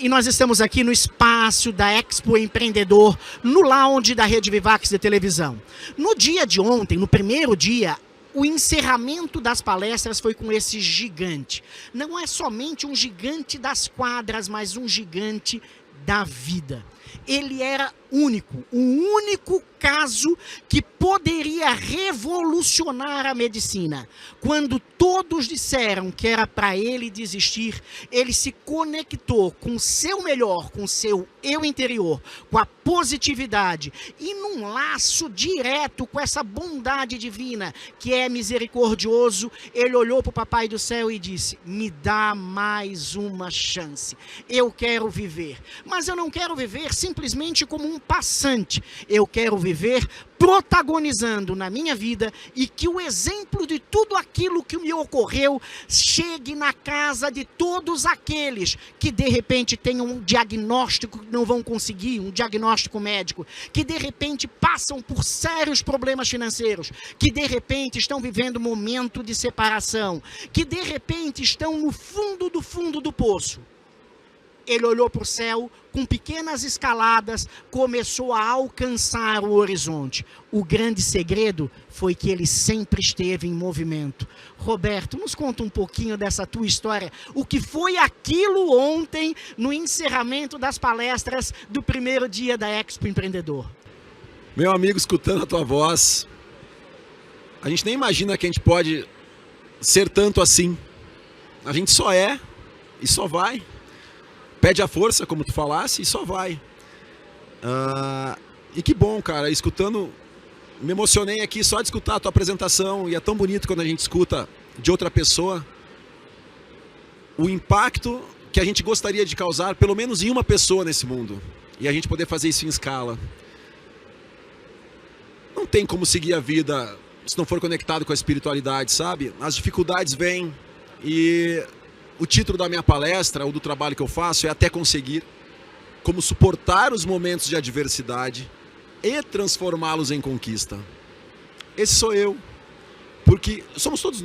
e nós estamos aqui no espaço da Expo Empreendedor, no lounge da Rede Vivax de televisão. No dia de ontem, no primeiro dia, o encerramento das palestras foi com esse gigante. Não é somente um gigante das quadras, mas um gigante da vida. Ele era único, o único caso que poderia revolucionar a medicina. Quando todos disseram que era para ele desistir, ele se conectou com o seu melhor, com o seu eu interior, com a positividade e num laço direto com essa bondade divina que é misericordioso. Ele olhou para o Papai do Céu e disse: me dá mais uma chance, eu quero viver, mas eu não quero viver simplesmente como um passante, eu quero viver protagonizando na minha vida e que o exemplo de tudo aquilo que me ocorreu chegue na casa de todos aqueles que de repente têm um diagnóstico que não vão conseguir, um diagnóstico médico, que de repente passam por sérios problemas financeiros, que de repente estão vivendo um momento de separação, que de repente estão no fundo do poço. Ele olhou para o céu, com pequenas escaladas, começou a alcançar o horizonte. O grande segredo foi que ele sempre esteve em movimento. Roberto, nos conta um pouquinho dessa tua história. O que foi aquilo ontem, no encerramento das palestras do primeiro dia da Expo Empreendedor? Meu amigo, escutando a tua voz, a gente nem imagina que a gente pode ser tanto assim. A gente só é e só vai. Pede a força, como tu falasse, e só vai. E que bom, cara, escutando, me emocionei aqui só de escutar a tua apresentação, e é tão bonito quando a gente escuta de outra pessoa o impacto que a gente gostaria de causar, pelo menos em uma pessoa nesse mundo, e a gente poder fazer isso em escala. Não tem como seguir a vida se não for conectado com a espiritualidade, sabe? As dificuldades vêm e... O título da minha palestra, ou do trabalho que eu faço, é Até Conseguir, como suportar os momentos de adversidade e transformá-los em conquista. Esse sou eu, porque somos todos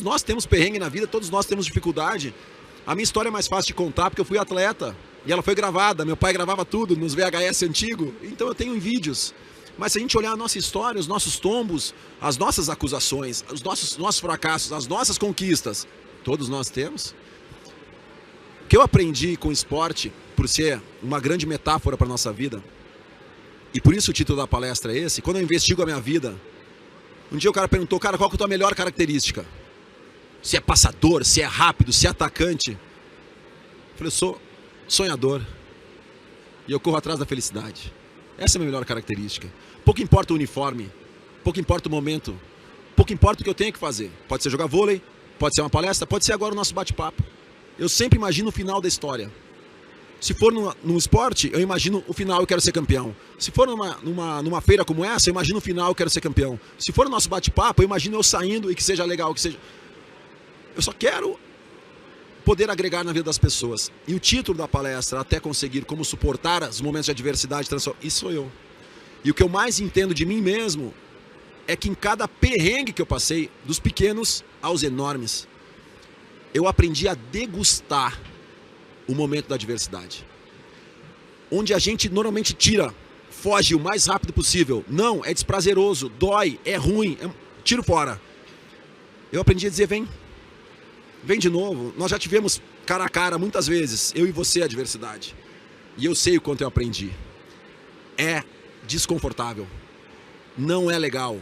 nós temos perrengue na vida, todos nós temos dificuldade. A minha história é mais fácil de contar porque eu fui atleta, e ela foi gravada, meu pai gravava tudo nos VHS antigo, então eu tenho em vídeos. Mas se a gente olhar a nossa história, os nossos tombos, as nossas acusações, os nossos fracassos, as nossas conquistas, todos nós temos. O que eu aprendi com o esporte, por ser uma grande metáfora para a nossa vida, e por isso o título da palestra é esse, quando eu investigo a minha vida, um dia o cara perguntou: cara, qual que é a tua melhor característica? Se é passador, se é rápido, se é atacante? Eu falei: eu sou sonhador, e eu corro atrás da felicidade. Essa é a minha melhor característica. Pouco importa o uniforme, pouco importa o momento, pouco importa o que eu tenho que fazer. Pode ser jogar vôlei, pode ser uma palestra, pode ser agora o nosso bate-papo. Eu sempre imagino o final da história. Se for num esporte, eu imagino o final, eu quero ser campeão. Se for numa feira como essa, eu imagino o final, eu quero ser campeão. Se for no nosso bate-papo, eu imagino eu saindo e que seja legal, que seja... Eu só quero poder agregar na vida das pessoas. E o título da palestra, Até Conseguir, como suportar os momentos de adversidade, isso sou eu. E o que eu mais entendo de mim mesmo é que em cada perrengue que eu passei, dos pequenos aos enormes, eu aprendi a degustar o momento da adversidade. Onde a gente normalmente foge o mais rápido possível. Não, é desprazeroso, dói, é ruim, tiro fora. Eu aprendi a dizer: vem de novo. Nós já tivemos cara a cara muitas vezes, eu e você, a adversidade. E eu sei o quanto eu aprendi. É desconfortável, não é legal,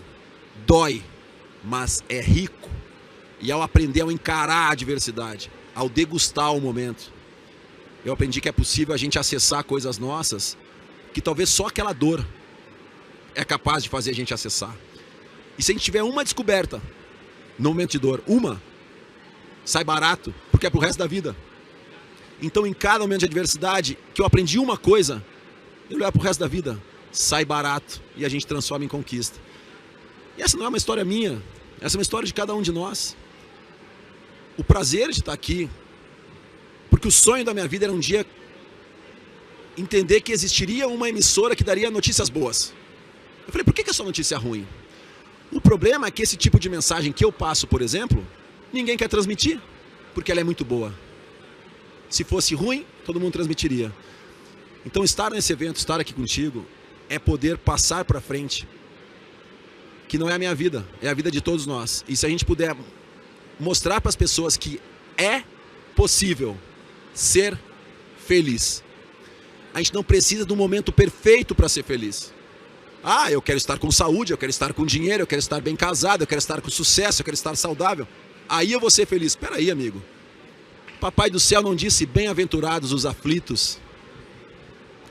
dói, mas é rico. E ao aprender a encarar a adversidade, ao degustar o momento, eu aprendi que é possível a gente acessar coisas nossas que talvez só aquela dor é capaz de fazer a gente acessar. E se a gente tiver uma descoberta no momento de dor, sai barato, porque é pro resto da vida. Então em cada momento de adversidade que eu aprendi uma coisa, eu levo pro resto da vida, sai barato e a gente transforma em conquista. E essa não é uma história minha, essa é uma história de cada um de nós. O prazer de estar aqui, porque o sonho da minha vida era um dia entender que existiria uma emissora que daria notícias boas. Eu falei: por que é só notícia ruim? O problema é que esse tipo de mensagem que eu passo, por exemplo, ninguém quer transmitir, porque ela é muito boa. Se fosse ruim, todo mundo transmitiria. Então estar nesse evento, estar aqui contigo, é poder passar para frente, que não é a minha vida, é a vida de todos nós. E se a gente puder mostrar para as pessoas que é possível ser feliz. A gente não precisa do momento perfeito para ser feliz. Ah, eu quero estar com saúde, eu quero estar com dinheiro, eu quero estar bem casado, eu quero estar com sucesso, eu quero estar saudável. Aí eu vou ser feliz. Espera aí, amigo. Papai do céu não disse bem-aventurados os aflitos,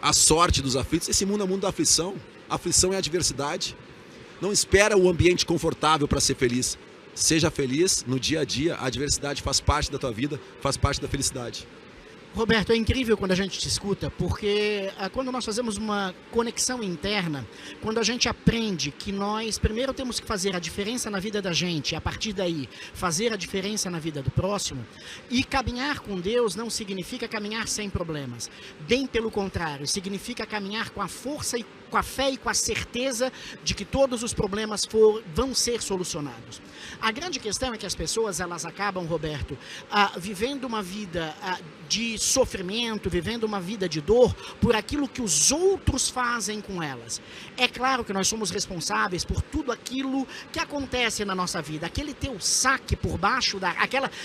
a sorte dos aflitos. Esse mundo é um mundo da aflição. A aflição é a adversidade. Não espera o ambiente confortável para ser feliz. Seja feliz no dia a dia. A adversidade faz parte da tua vida, faz parte da felicidade. Roberto, é incrível quando a gente te escuta, porque quando nós fazemos uma conexão interna, quando a gente aprende que nós primeiro temos que fazer a diferença na vida da gente, e a partir daí fazer a diferença na vida do próximo, e caminhar com Deus não significa caminhar sem problemas, bem pelo contrário, significa caminhar com a força e com a fé e com a certeza de que todos os problemas vão ser solucionados. A grande questão é que as pessoas, elas acabam, Roberto, vivendo uma vida de sofrimento, vivendo uma vida de dor por aquilo que os outros fazem com elas. É claro que nós somos responsáveis por tudo aquilo que acontece na nossa vida. Aquele teu saque por baixo,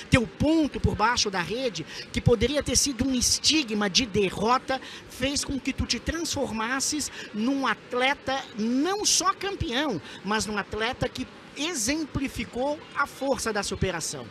teu ponto por baixo da rede, que poderia ter sido um estigma de derrota, fez com que tu te transformasses num atleta não só campeão, mas num atleta que exemplificou a força da superação.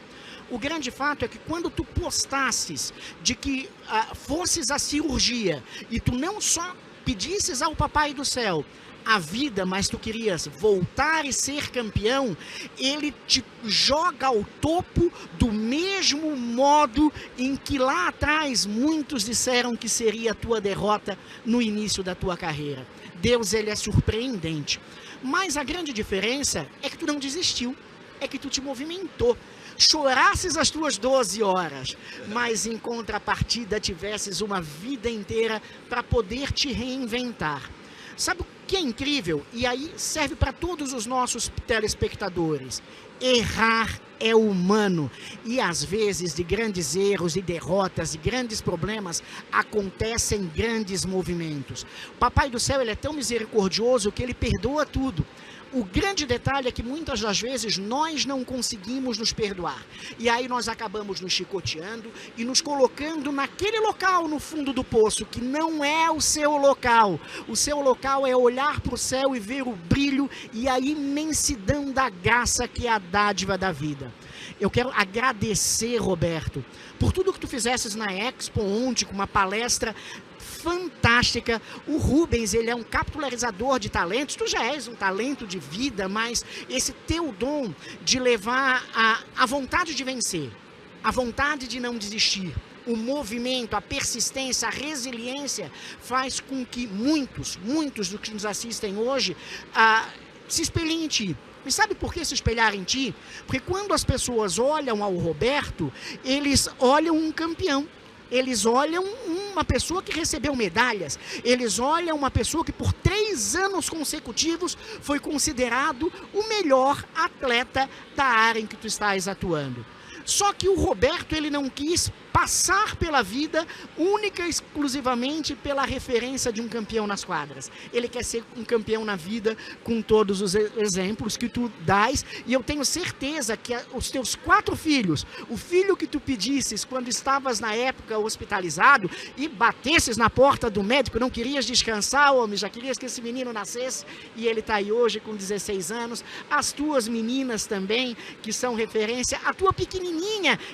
O grande fato é que quando tu postasses de que fosses à cirurgia e tu não só pedisses ao Papai do Céu a vida, mas tu querias voltar e ser campeão, ele te joga ao topo do mesmo modo em que lá atrás muitos disseram que seria a tua derrota no início da tua carreira. Deus, ele é surpreendente. Mas a grande diferença é que tu não desistiu, é que tu te movimentou. Chorasses as tuas 12 horas, mas em contrapartida tivesses uma vida inteira para poder te reinventar. Sabe o que é incrível? E aí serve para todos os nossos telespectadores. Errar é humano e às vezes de grandes erros e derrotas e grandes problemas acontecem grandes movimentos. O Papai do Céu, ele é tão misericordioso que ele perdoa tudo. O grande detalhe é que muitas das vezes nós não conseguimos nos perdoar. E aí nós acabamos nos chicoteando e nos colocando naquele local no fundo do poço, que não é o seu local. O seu local é olhar para o céu e ver o brilho e a imensidão da graça que é a dádiva da vida. Eu quero agradecer, Roberto, por tudo que tu fizesses na Expo ontem, com uma palestra fantástica. O Rubens, ele é um capitularizador de talentos. Tu já és um talento de vida, mas esse teu dom de levar a vontade de vencer, a vontade de não desistir, o movimento, a persistência, a resiliência, faz com que muitos dos que nos assistem hoje se espelhem em ti. E sabe por que se espelhar em ti? Porque quando as pessoas olham ao Roberto, eles olham um campeão. Eles olham uma pessoa que recebeu medalhas, eles olham uma pessoa que por 3 anos consecutivos foi considerado o melhor atleta da área em que tu estás atuando. Só que o Roberto, ele não quis passar pela vida única e exclusivamente pela referência de um campeão nas quadras. Ele quer ser um campeão na vida com todos os exemplos que tu dás, e eu tenho certeza que os teus 4 filhos, o filho que tu pedisses quando estavas na época hospitalizado e batesses na porta do médico, não querias descansar, homem, já querias que esse menino nascesse, e ele está aí hoje com 16 anos, as tuas meninas também, que são referência, a tua pequenininha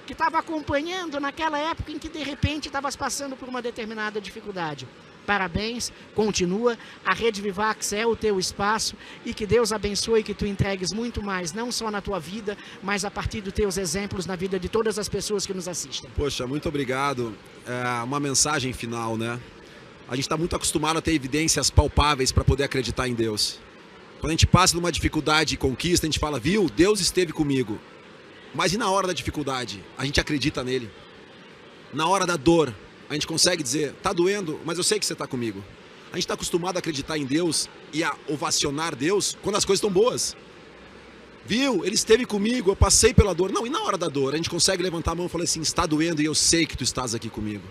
que estava acompanhando naquela época em que de repente estavas passando por uma determinada dificuldade. Parabéns, continua, a Rede Vivax é o teu espaço e que Deus abençoe, que tu entregues muito mais, não só na tua vida, mas a partir dos teus exemplos na vida de todas as pessoas que nos assistem. Poxa, muito obrigado. Uma mensagem final, né? A gente está muito acostumado a ter evidências palpáveis para poder acreditar em Deus. Quando a gente passa numa dificuldade e conquista, a gente fala, viu, Deus esteve comigo. Mas e na hora da dificuldade? A gente acredita nele. Na hora da dor, a gente consegue dizer, tá doendo, mas eu sei que você está comigo. A gente está acostumado a acreditar em Deus e a ovacionar Deus quando as coisas estão boas. Viu? Ele esteve comigo, eu passei pela dor. Não, e na hora da dor, a gente consegue levantar a mão e falar assim, está doendo e eu sei que tu estás aqui comigo.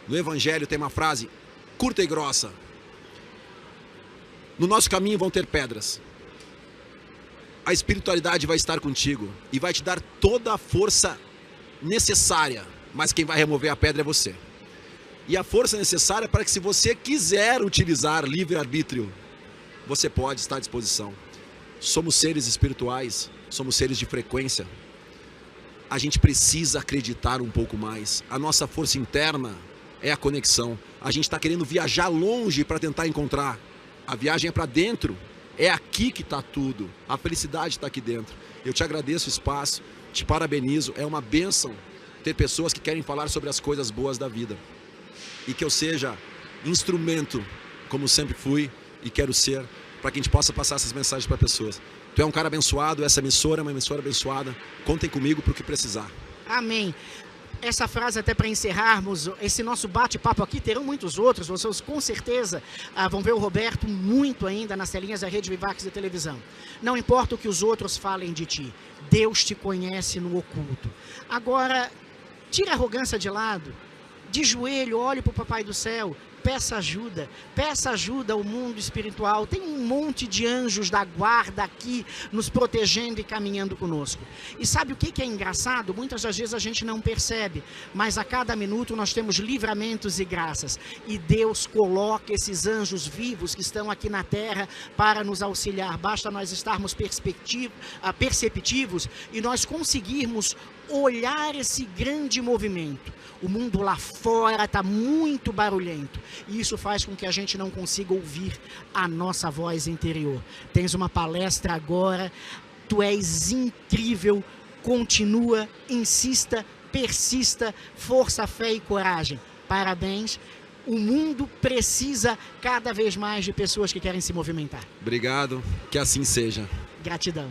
No Evangelho tem uma frase curta e grossa. No nosso caminho vão ter pedras. A espiritualidade vai estar contigo e vai te dar toda a força necessária, mas quem vai remover a pedra é você. E a força necessária para que, se você quiser utilizar livre-arbítrio, você pode estar à disposição. Somos seres espirituais, somos seres de frequência. A gente precisa acreditar um pouco mais. A nossa força interna é a conexão. A gente está querendo viajar longe para tentar encontrar. A viagem é para dentro. É aqui que está tudo. A felicidade está aqui dentro. Eu te agradeço o espaço, te parabenizo. É uma bênção ter pessoas que querem falar sobre as coisas boas da vida. E que eu seja instrumento, como sempre fui e quero ser, para que a gente possa passar essas mensagens para pessoas. Tu é um cara abençoado, essa emissora é uma emissora abençoada. Contem comigo para o que precisar. Amém. Essa frase, até para encerrarmos esse nosso bate-papo aqui, terão muitos outros, vocês com certeza vão ver o Roberto muito ainda nas telinhas da Rede Vivax de televisão. Não importa o que os outros falem de ti, Deus te conhece no oculto. Agora, tira a arrogância de lado, de joelho, olhe para o Papai do Céu, peça ajuda ao mundo espiritual. Tem um monte de anjos da guarda aqui nos protegendo e caminhando conosco. E sabe o que é engraçado? Muitas das vezes a gente não percebe, mas a cada minuto nós temos livramentos e graças. E Deus coloca esses anjos vivos que estão aqui na terra para nos auxiliar. Basta nós estarmos perceptivos e nós conseguirmos olhar esse grande movimento. O mundo lá fora está muito barulhento e isso faz com que a gente não consiga ouvir a nossa voz interior. Tens uma palestra agora, tu és incrível, continua, insista, persista, força, fé e coragem. Parabéns. O mundo precisa cada vez mais de pessoas que querem se movimentar. Obrigado, que assim seja. Gratidão.